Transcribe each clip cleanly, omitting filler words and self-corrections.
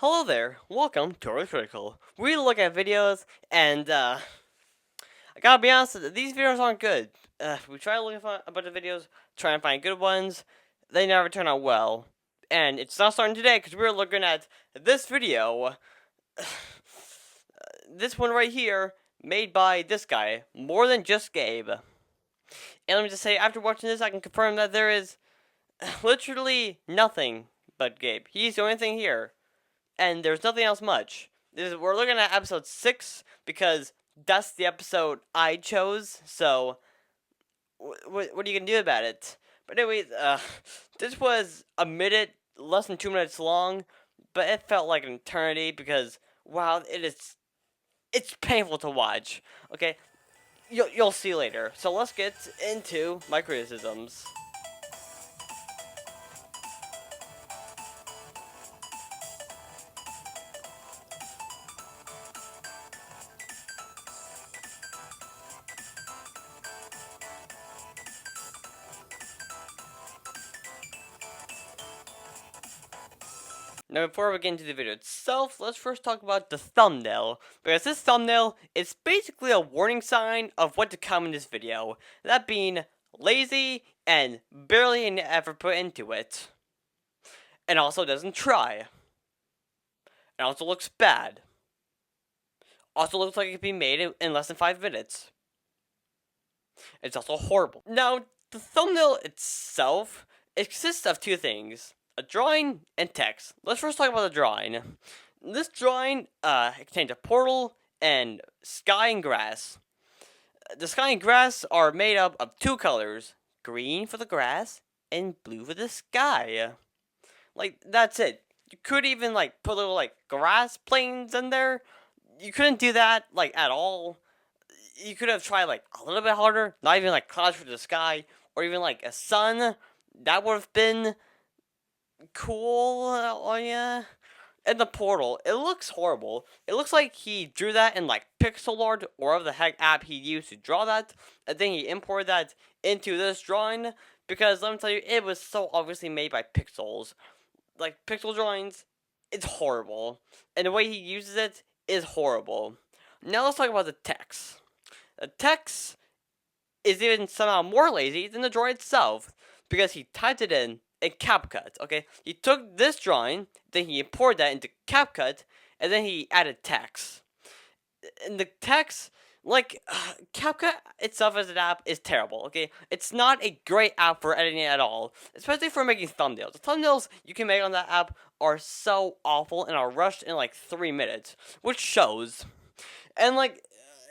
Hello there, welcome to Earth Critical. We look at videos, and I gotta be honest, these videos aren't good. We try to look at a bunch of videos, try and find good ones. They never turn out well, and it's not starting today because we're looking at this video. This one right here, made by this guy, MoreThanJostGabe. And let me just say, after watching this, I can confirm that there is literally nothing but Gabe. He's the only thing here. And there's nothing else much. We're looking at episode 6 because that's the episode I chose. So, what are you gonna do about it? But anyways, this was a minute, less than 2 minutes long, but it felt like an eternity because wow, it's painful to watch. Okay, you'll see later. So let's get into my criticisms. Now, before we get into the video itself, let's first talk about the thumbnail, because this thumbnail is basically a warning sign of what to come in this video, that being lazy and barely any effort put into it. And also doesn't try. And also looks bad. Also looks like it could be made in less than 5 minutes. It's also horrible. Now, the thumbnail itself consists of two things: a drawing and text. Let's first talk about the drawing. This drawing contains a portal and sky and grass. The sky and grass are made up of two colors: green for the grass and blue for the sky. Like, that's it. You could even like put little like grass planes in there. You couldn't do that like at all. You could have tried like a little bit harder, not even like clouds for the sky, or even like a sun. That would have been cool. Oh yeah. And the portal, it looks horrible. It looks like he drew that in like pixel art or whatever the heck app he used to draw that, and then he imported that into this drawing. Because let me tell you, it was so obviously made by pixels. Like pixel drawings, it's horrible, and the way he uses it is horrible. Now let's talk about the text. The text is even somehow more lazy than the drawing itself, because he typed it in CapCut. Okay, he took this drawing, then he imported that into CapCut, and then he added text. And the text, like, CapCut itself as an app is terrible. Okay, it's not a great app for editing at all, especially for making thumbnails. The thumbnails you can make on that app are so awful and are rushed in like 3 minutes, which shows. And like,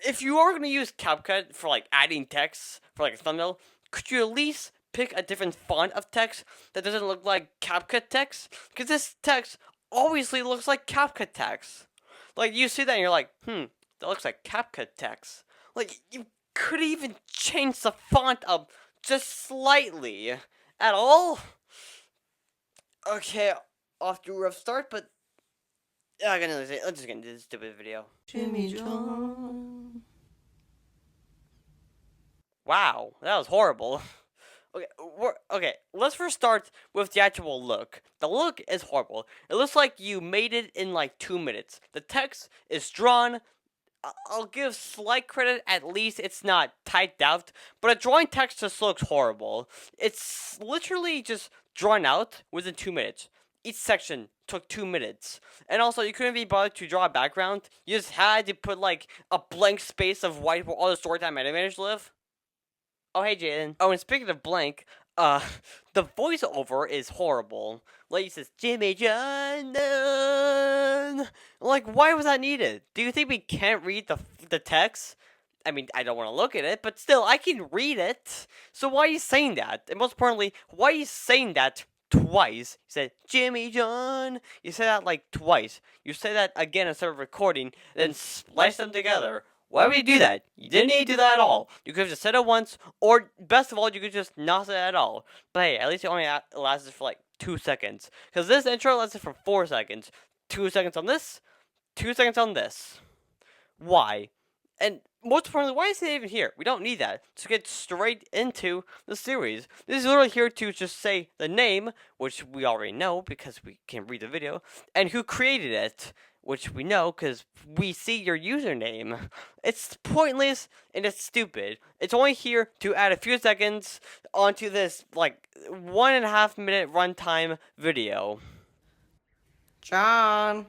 if you are gonna use CapCut for like adding text for like a thumbnail, could you at least pick a different font of text that doesn't look like CapCut text? Because this text obviously looks like CapCut text. Like, you see that and you're like, that looks like CapCut text. Like, you could even change the font up just slightly at all. Okay, off to a rough start, but let's just get into this stupid video. Jimmy John. Wow, that was horrible. Okay, let's first start with the actual look. The look is horrible. It looks like you made it in like 2 minutes. The text is drawn. I'll give slight credit, at least it's not typed out, but a drawing text just looks horrible. It's literally just drawn out within 2 minutes. Each section took 2 minutes. And also, you couldn't be bothered to draw a background. You just had to put like a blank space of white where all the story time animators live. Oh, hey, Jaden. Oh, and speaking of blank, the voiceover is horrible. Like, he says, Jimmy John. Like, why was that needed? Do you think we can't read the text? I mean, I don't want to look at it, but still, I can read it. So why are you saying that? And most importantly, why are you saying that twice? You said, Jimmy John. You said that like twice. You say that again instead of recording, then splice them together. Why would you do that? You didn't need to do that at all. You could have just said it once, or best of all, you could just not say it at all. But hey, at least it only lasted for like 2 seconds. Because this intro lasted for 4 seconds. 2 seconds on this, 2 seconds on this. Why? And most importantly, why is it even here? We don't need that. To get straight into the series. This is literally here to just say the name, which we already know because we can read the video, and who created it, which we know because we see your username. It's pointless and it's stupid. It's only here to add a few seconds onto this, like, 1.5 minute runtime video. John.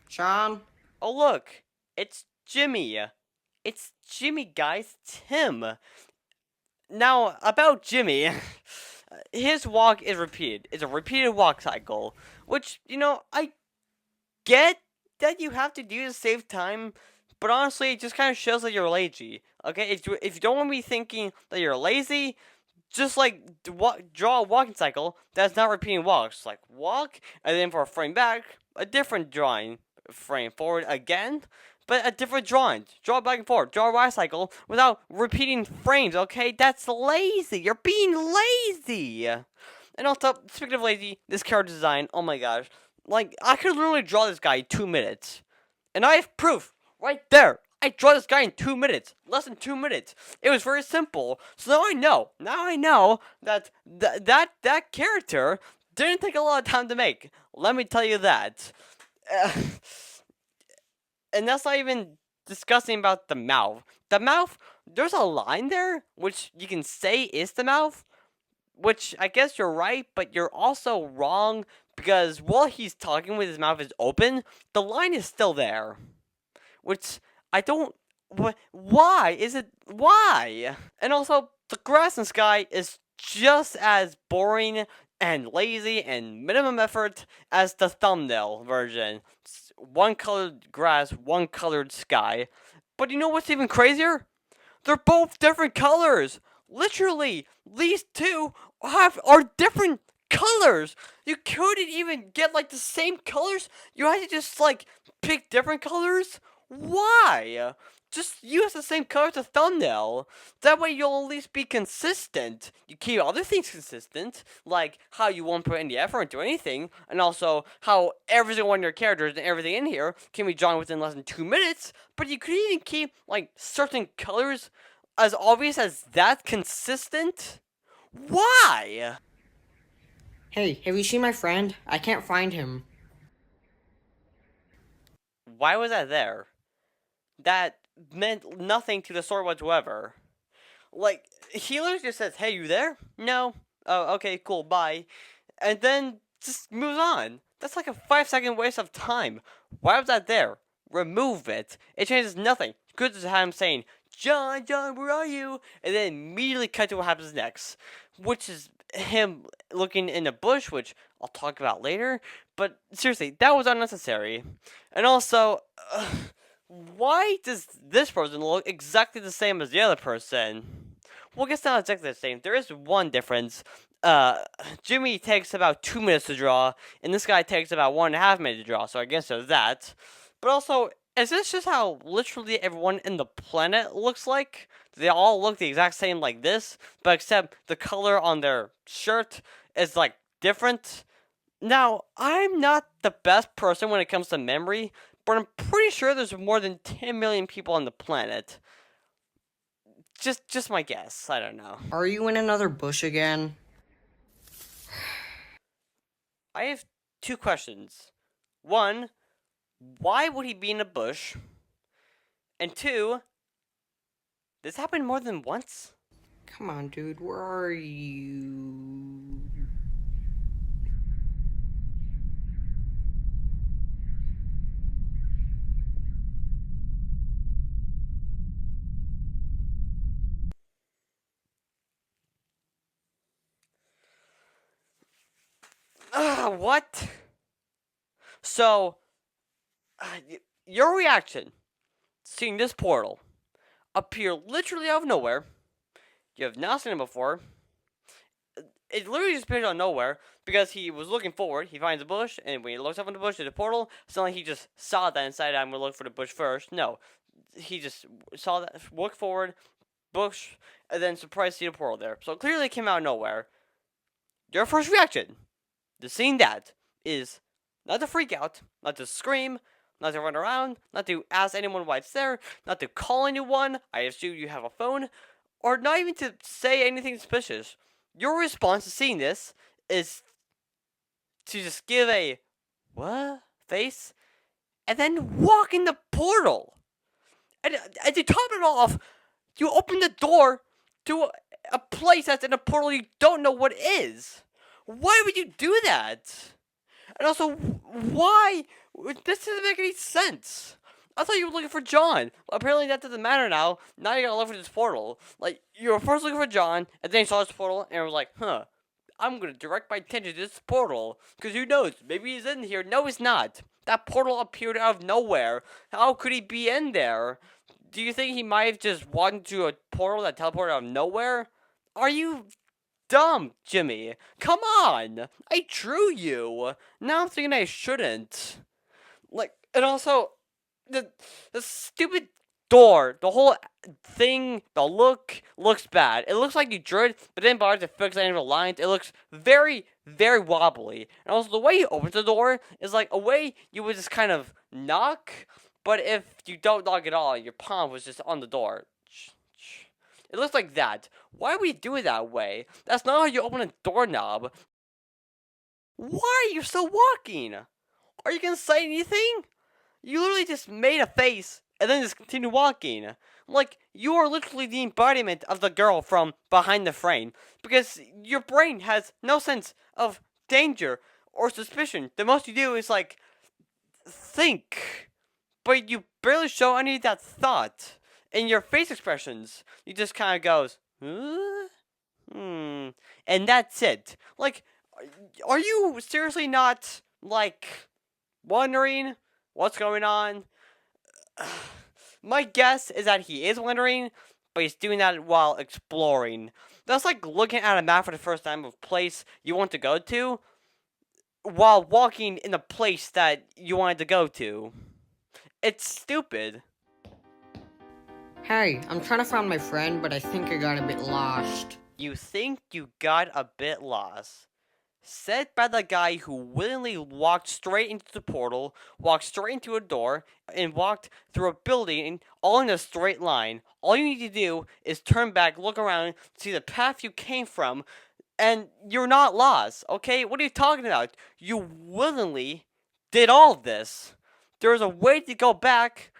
John. Oh, look! It's Jimmy! It's Jimmy, guys. Tim. Now, about Jimmy, his walk is repeated. It's a repeated walk cycle, which, I get that you have to do to save time, but honestly, it just kind of shows that you're lazy. Okay, if you don't want to be thinking that you're lazy, just like draw a walking cycle that's not repeating walks. Like walk, and then for a frame back, a different drawing. Frame forward again, but a different drawing. Draw back and forth. Draw a Y cycle without repeating frames. Okay, that's lazy. You're being lazy. And also, speaking of lazy, this character design. Oh my gosh, like I could literally draw this guy in 2 minutes, and I have proof right there. I draw this guy in 2 minutes, less than 2 minutes. It was very simple. So now I know. Now I know that that character didn't take a lot of time to make. Let me tell you that. And that's not even discussing about the mouth. The mouth, there's a line there, which you can say is the mouth, which I guess you're right, but you're also wrong because while he's talking with his mouth is open, the line is still there. Which I don't. Why is it? Why? And also, the grass and sky is just as boring and lazy and minimum effort as the thumbnail version. One colored grass, one colored sky. But you know what's even crazier? They're both different colors. Literally, these two are different colors. You couldn't even get like the same colors. You had to just like pick different colors. Why? Just use the same color as the thumbnail. That way you'll at least be consistent. You keep other things consistent, like how you won't put any effort into anything, and also how every single one of your characters and everything in here can be drawn within less than 2 minutes, but you could even keep, like, certain colors as obvious as that consistent? Why? Hey, have you seen my friend? I can't find him. Why was that there? That meant nothing to the story whatsoever. Like, he literally just says, "Hey, you there?" "No." "Oh, okay, cool, bye." And then just moves on. That's like a 5 second waste of time. Why was that there? Remove it. It changes nothing. You could just have him saying, "John, John, where are you?" And then immediately cut to what happens next. Which is him looking in the bush, which I'll talk about later. But seriously, that was unnecessary. And also, why does this person look exactly the same as the other person? Well, I guess not exactly the same. There is one difference. Jimmy takes about 2 minutes to draw, and this guy takes about 1.5 minutes to draw, so I guess there's that. But also, is this just how literally everyone in the planet looks like? They all look the exact same like this, but except the color on their shirt is, like, different? Now, I'm not the best person when it comes to memory, but I'm pretty sure there's more than 10 million people on the planet. Just my guess. I don't know. Are you in another bush again? I have two questions. One, why would he be in a bush? And two, this happened more than once? Come on, dude, where are you? What? So, your reaction, seeing this portal appear literally out of nowhere, you have not seen it before. It literally just appeared out of nowhere because he was looking forward. He finds a bush, and when he looks up in the bush, there's a portal. It's not like he just saw that inside. I'm gonna look for the bush first. No, he just saw that, looked forward, bush, and then surprised to see the portal there. So clearly it came out of nowhere. Your first reaction to seeing that is not to freak out, not to scream, not to run around, not to ask anyone why it's there, not to call anyone, I assume you have a phone, or not even to say anything suspicious. Your response to seeing this is to just give a what face and then walk in the portal. And to top it off, you open the door to a place that's in a portal you don't know what is. Why would you do that? And also, why? This doesn't make any sense. I thought you were looking for John. Apparently that doesn't matter now. Now you gotta look for this portal. Like, you were first looking for John, and then you saw this portal, and was like, huh, I'm gonna direct my attention to this portal. Because who knows, maybe he's in here. No, he's not. That portal appeared out of nowhere. How could he be in there? Do you think he might have just walked into a portal that teleported out of nowhere? Are you dumb, Jimmy? Come on! I drew you! Now I'm thinking I shouldn't. Like, and also, the stupid door, the whole thing, the look looks bad. It looks like you drew it, but didn't bother to fix any of the lines. It looks very, very wobbly. And also, the way you open the door is like a way you would just kind of knock, but if you don't knock at all, your palm was just on the door. It looks like that. Why would you do it that way? That's not how you open a doorknob. Why are you still walking? Are you gonna say anything? You literally just made a face and then just continue walking. Like, you are literally the embodiment of the girl from Behind the Frame. Because your brain has no sense of danger or suspicion. The most you do is, like, think. But you barely show any of that thought. In your face expressions, you just kind of goes, huh? And that's it. Like, are you seriously not, like, wondering what's going on? My guess is that he is wondering, but he's doing that while exploring. That's like looking at a map for the first time of a place you want to go to, while walking in the place that you wanted to go to. It's stupid. Hey, I'm trying to find my friend, but I think I got a bit lost. You think you got a bit lost. Said by the guy who willingly walked straight into the portal, walked straight into a door, and walked through a building all in a straight line. All you need to do is turn back, look around, see the path you came from, and you're not lost, okay? What are you talking about? You willingly did all of this. There's a way to go back.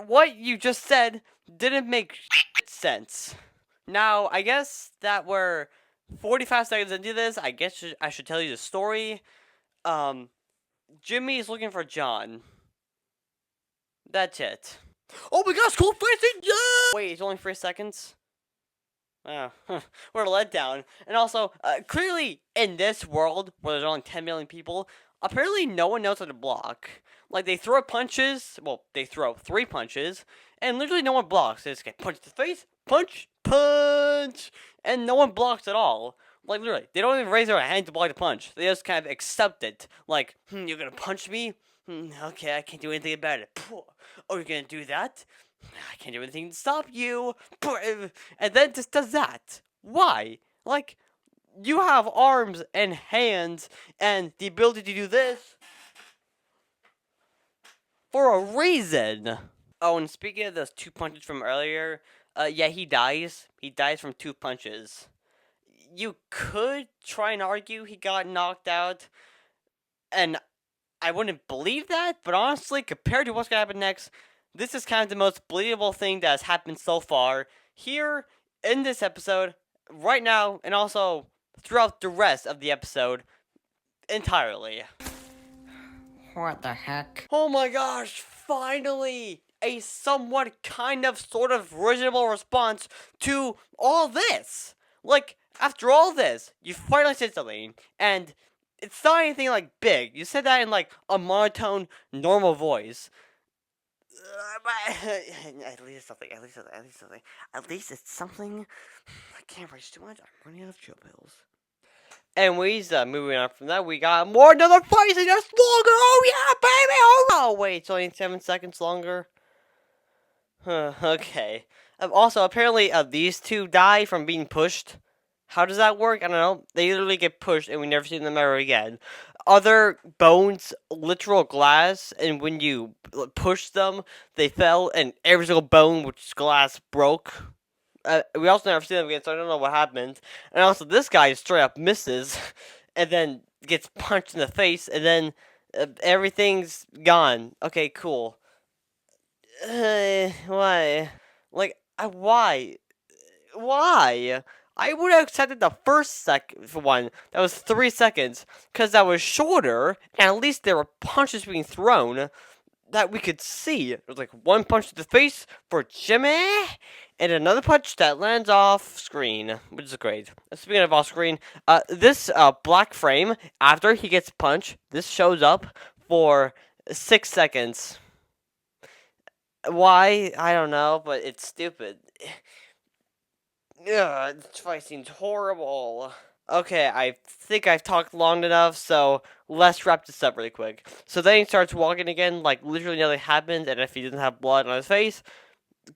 What you just said didn't make sense. Now, I guess that we're 45 seconds into this. I guess I should tell you the story. Jimmy is looking for John. That's it. Oh my gosh, cool facing, yeah! Wait, it's only 3 seconds? Oh, what a letdown. And also, clearly in this world, where there's only 10 million people, apparently no one knows how to block. Like, they throw punches, well, they throw 3 punches, and literally no one blocks. They just get punched in the face, punch, punch, and no one blocks at all. Like, literally, they don't even raise their hand to block the punch. They just kind of accept it. Like, you're gonna punch me? Okay, I can't do anything about it. Oh, you're gonna do that? I can't do anything to stop you. And then just does that. Why? Like, you have arms and hands and the ability to do this for a reason. Oh, and speaking of those 2 punches from earlier, yeah, he dies. He dies from 2 punches. You could try and argue he got knocked out, and I wouldn't believe that, but honestly, compared to what's gonna happen next, this is kind of the most believable thing that has happened so far here in this episode, right now, and also throughout the rest of the episode entirely. What the heck? Oh my gosh, finally! A somewhat kind of sort of reasonable response to all this! Like, after all this, you finally said something, and it's not anything like big. You said that in like a monotone, normal voice. At least something. At least it's something. I can't write too much. I'm running out of chill pills. Anyways, moving on from that, we got another fight and just longer. Oh yeah, baby! Oh wait, it's only 7 seconds longer. Okay. Also, apparently, these two die from being pushed. How does that work? I don't know. They literally get pushed and we never see them ever again. Other bones, literal glass, and when you push them, they fell, and every single bone, which is glass, broke. We also never see them again, so I don't know what happened. And also, this guy straight up misses, and then gets punched in the face, and then everything's gone. Okay, cool. Why? Like, why? Why? I would have accepted the first one. That was 3 seconds, because that was shorter, and at least there were punches being thrown that we could see. It was like one punch to the face for Jimmy, and another punch that lands off screen, which is great. Speaking of off screen, this black frame, after he gets punched, this shows up for 6 seconds. Why? I don't know, but it's stupid. Ugh, this fight seems horrible. Okay, I think I've talked long enough, so let's wrap this up really quick. So then he starts walking again, like literally nothing happened, and if he doesn't have blood on his face,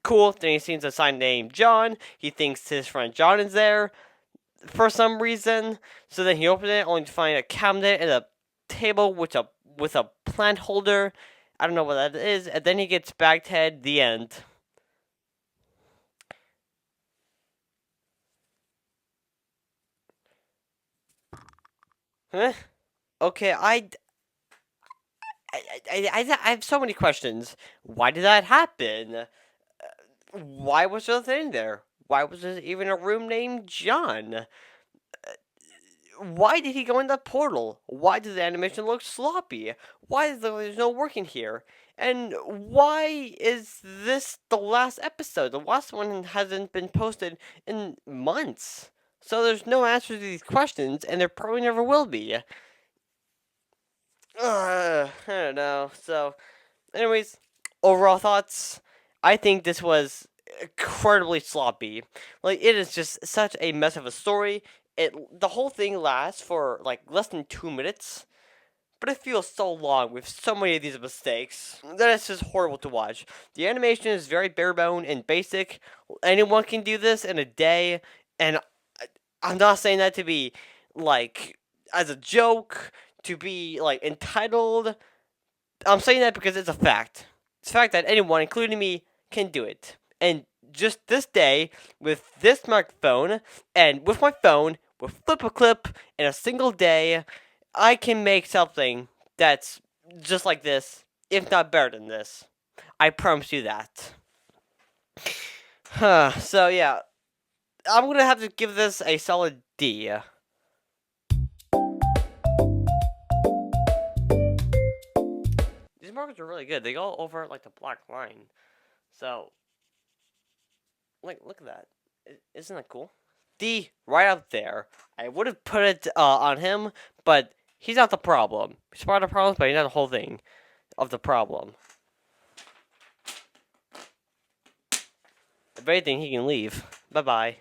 cool. Then he sees a sign named John. He thinks his friend John is there for some reason. So then he opens it, only to find a cabinet and a table with a plant holder. I don't know what that is. And then he gets Baghead. The end. Huh? Okay, I have so many questions. Why did that happen? Why was there a thing there? Why was there even a room named John? Why did he go in that portal? Why does the animation look sloppy? Why is there's no working here? And why is this the last episode? The last one hasn't been posted in months. So there's no answer to these questions, and there probably never will be. I don't know. So, anyways, overall thoughts. I think this was incredibly sloppy. Like, it is just such a mess of a story. The whole thing lasts for like less than 2 minutes, but it feels so long with so many of these mistakes that it's just horrible to watch. The animation is very bare bone and basic. Anyone can do this in a day, and I'm not saying that to be like as a joke, to be like entitled. I'm saying that because it's a fact. It's a fact that anyone, including me, can do it. And just this day, with this microphone, and with my phone, with Flip a Clip, in a single day, I can make something that's just like this, if not better than this. I promise you that. So yeah, I'm gonna have to give this a solid D. These markers are really good. They go over like the black line. So, like, look at that. Isn't that cool? D right up there. I would have put it on him, but he's not the problem. He's part of the problem, but he's not the whole thing of the problem. If anything, he can leave. Bye bye.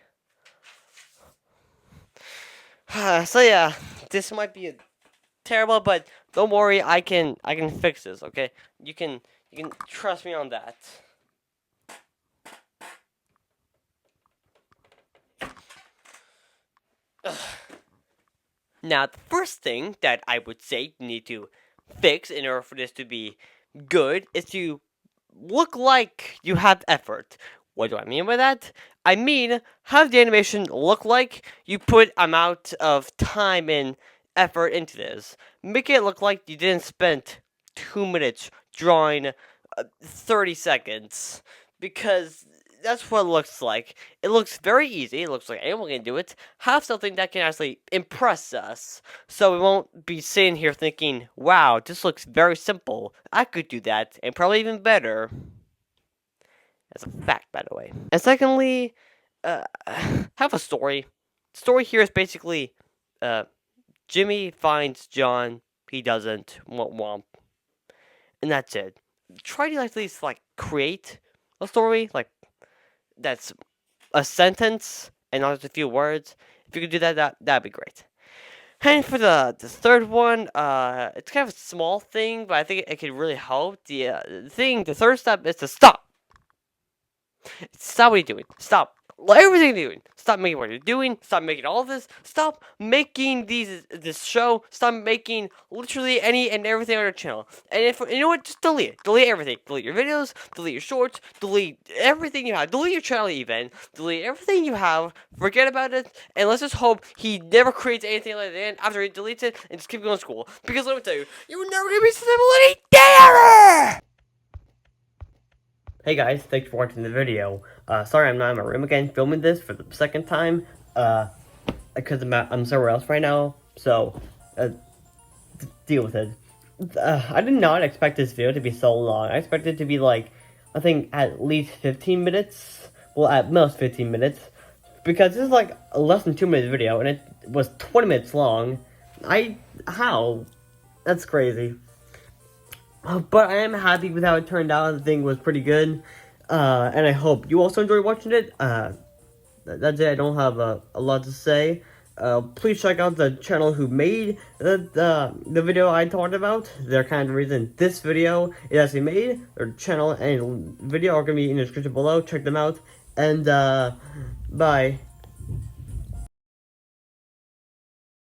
So yeah, this might be terrible, but don't worry, I can fix this. Okay, you can trust me on that. Now, the first thing that I would say you need to fix in order for this to be good is to look like you have effort. What do I mean by that? I mean, have the animation look like you put amount of time and effort into this. Make it look like you didn't spend 2 minutes drawing 30 seconds. Because that's what it looks like. It looks very easy. It looks like anyone can do it. Have something that can actually impress us. So we won't be sitting here thinking, wow, this looks very simple. I could do that, and probably even better. That's a fact, by the way. And secondly, have a story. The story here is basically Jimmy finds John. He doesn't. Womp. And that's it. Try to at least, like, create a story, like, that's a sentence and not just a few words. If you could do that'd be great. And for the third one, it's kind of a small thing, but I think it could really help. The third step is to stop. Stop what you're doing. Stop. everything you're doing. Stop making what you're doing. Stop making all of this. Stop making this show. Stop making literally any and everything on your channel. And if you know what, just delete it. Delete everything. Delete your videos. Delete your shorts. Delete everything you have. Delete your channel even. Delete everything you have. Forget about it. And let's just hope he never creates anything like that after he deletes it and just keep going to school. Because let me tell you, you're never gonna be successful any day ever. Hey guys, thanks for watching the video. Sorry I'm not in my room again filming this for the second time, because I'm somewhere else right now, so, deal with it. I did not expect this video to be so long. I expected it to be like, I think at least 15 minutes, well at most 15 minutes, because this is like a less than 2 minute video, and it was 20 minutes long. How? That's crazy. But I am happy with how it turned out. The thing was pretty good. And I hope you also enjoyed watching it. That's it. I don't have a lot to say. Please check out the channel who made the video I talked about. They're kind of the reason this video is actually made. Their channel and video are going to be in the description below. Check them out. And, bye.